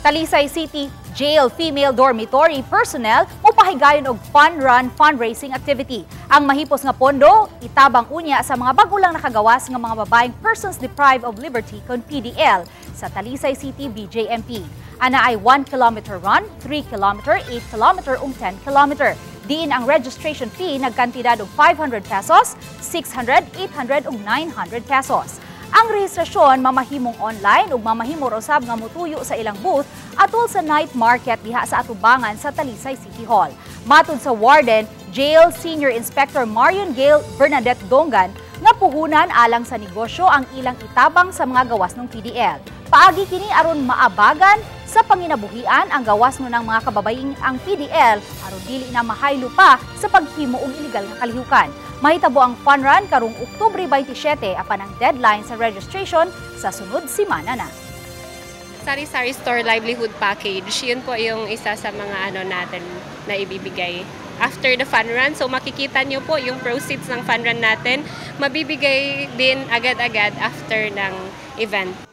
Talisay City Jail Female Dormitory personnel mopahigayon og fun run fundraising activity. Ang mahipos nga pondo, itabang unya sa mga bagulang nakagawas nga mga babayeng persons deprived of liberty kon PDL sa Talisay City BJMP. Ana ay 1 kilometer run, 3 kilometer, 8 kilometer ug 10 kilometer. Diin ang registration fee nagkantidad og 500 pesos, 600, 800 ug 900 pesos. Ang rehistrasyon mamahimong online ug mamahimo usab nga motuyo sa ilang booth atol sa night market diha sa atubangan sa Talisay City Hall. Matud sa Warden, Jail Senior Inspector Marion Gail Bernadette Dongan, nga puhunan alang sa negosyo ang ilang itabang sa mga gawasnong PDL. Paagi kini aron maabagan sa panginabuhian ang gawasno ng mga kababayeng ang PDL aron dili na mahaylo pa sa paghimo og illegal nga kalihukan. Mahitabo ang fun run karong Oktubre 27 apan ang deadline sa registration sa sunod semana na. Sari-sari store livelihood package, yun po yung isa sa mga natin na ibibigay after the fun run. So makikita nyo po yung proceeds ng fun run natin, mabibigay din agad-agad after ng event.